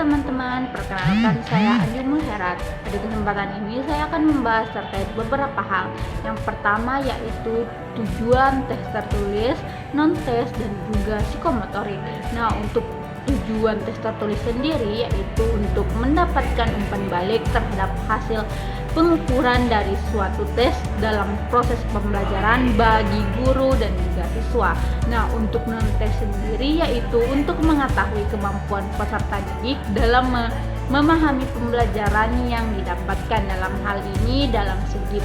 teman-teman, perkenalkan saya Andi Mulherat. Pada kesempatan ini saya akan membahas terkait beberapa hal. Yang pertama yaitu tujuan tes tertulis, non-tes, dan juga psikomotorik. Nah, untuk tujuan tes tertulis sendiri yaitu untuk mendapatkan umpan balik terhadap hasil pengukuran dari suatu tes dalam proses pembelajaran bagi guru dan juga siswa. Nah, untuk non-tes sendiri yaitu untuk mengetahui kemampuan peserta didik dalam memahami pembelajaran yang didapatkan, dalam hal ini dalam segi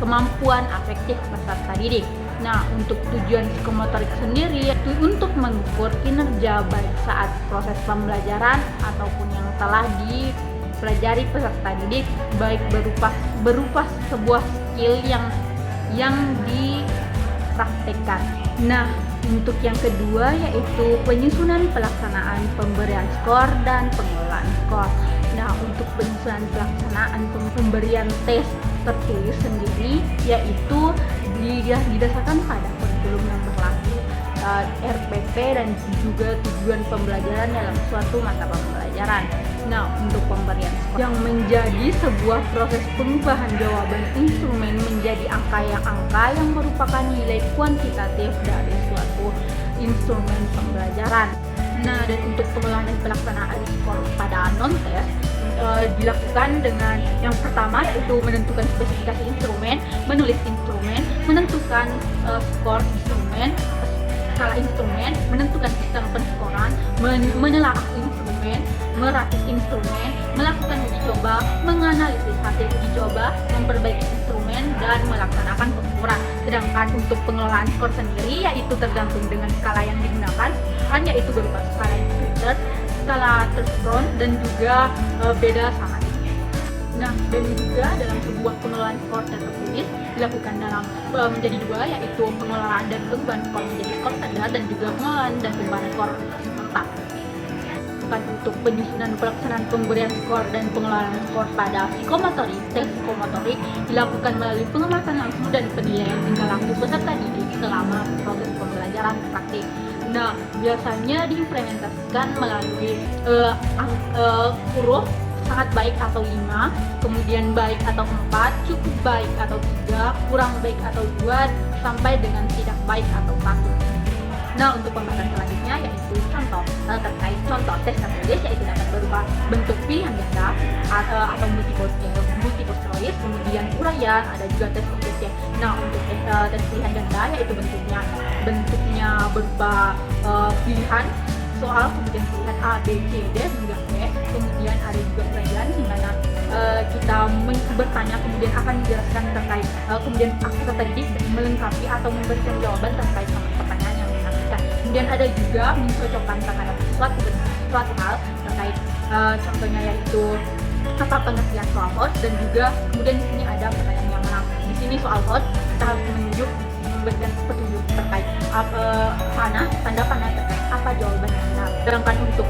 kemampuan afektif peserta didik. Nah, untuk tujuan psikomotorik sendiri yaitu untuk mengukur kinerja baik saat proses pembelajaran ataupun yang telah dipelajari peserta didik, baik berupa sebuah skill yang dipraktekkan. Nah, untuk yang kedua yaitu penyusunan pelaksanaan pemberian skor dan pengelolaan skor. Nah, untuk penyusunan pelaksanaan pemberian tes tertulis sendiri yaitu didasarkan pada kurikulum yang berlaku, RPP, dan juga tujuan pembelajaran dalam suatu mata pembelajaran. Nah, untuk pemberian skor yang menjadi sebuah proses pengubahan jawaban instrumen menjadi angka yang merupakan nilai kuantitatif dari suatu instrumen pembelajaran. Nah, dan untuk pengelolaan dan pelaksanaan skor pada non-tes dilakukan dengan yang pertama yaitu menentukan spesifikasi instrumen, menulis instrumen, menentukan skor instrumen, skala instrumen, menentukan sistem penskoran, menelaah instrumen, merakit instrumen, melakukan uji coba, menganalisis hasil uji coba, memperbaiki instrumen, dan melaksanakan pengukuran. Sedangkan untuk pengelolaan skor sendiri yaitu tergantung dengan skala yang digunakan, yaitu berupa skala Likert, skala Thurstone, dan juga beda sama ini. Nah, dan juga dalam sebuah pengelolaan skor tertulis dilakukan dalam menjadi dua, yaitu pengelolaan dan perubahan skor menjadi skor standar dan juga pengelolaan dan perubahan skor kontak. Untuk penyusunan pelaksanaan pemberian skor dan pengelolaan skor pada psikomotorik, tes psikomotorik dilakukan melalui pengamatan langsung dan penilaian tingkah laku peserta didik selama proses pembelajaran praktik. Nah, biasanya diimplementasikan melalui huruf sangat baik atau 5, kemudian baik atau 4, cukup baik atau 3, kurang baik atau 2, sampai dengan tidak baik atau 1. Nah, untuk pembahasan selanjutnya yaitu contoh terkait contoh tes tertulis yaitu dapat berupa bentuk pilihan ganda atau multiple choice, kemudian uraian, ada juga tes objektif. Nah, untuk tes pilihan ganda yaitu bentuknya berupa pilihan soal, kemudian pilihan A, B, C, D hingga E. Kemudian ada juga uraian di mana kita bertanya kemudian akan dijelaskan terkait kemudian peserta didik melengkapi atau memberikan jawaban terkait sama pertanyaan yang dinantikan. Kemudian ada juga mencocokkan terhadap suatu hal terkait contohnya yaitu apa pengertian soal host, dan juga kemudian di sini ada pertanyaan yang menang. Di sini soal host kita harus memberikan petunjuk terkait tanda panah terkait apa jawaban yang benar. Sedangkan untuk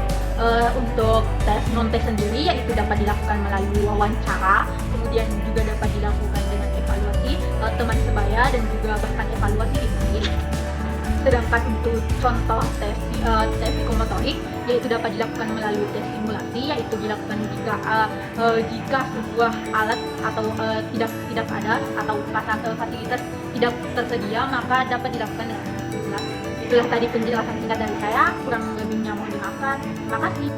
tes non-tes sendiri yaitu dapat dilakukan melalui wawancara, kemudian juga dapat dilakukan dengan evaluasi teman sebaya dan juga bahkan evaluasi diri sendiri. Sedangkan untuk contoh tes psikomotorik yaitu dapat dilakukan melalui tes simulasi, yaitu dilakukan jika sebuah alat atau tidak ada atau fasilitas tidak tersedia, maka dapat dilakukan dengan simulasi. Itulah tadi penjelasan singkat dari saya, kurang lebihnya mohon dimaafkan. Terima kasih.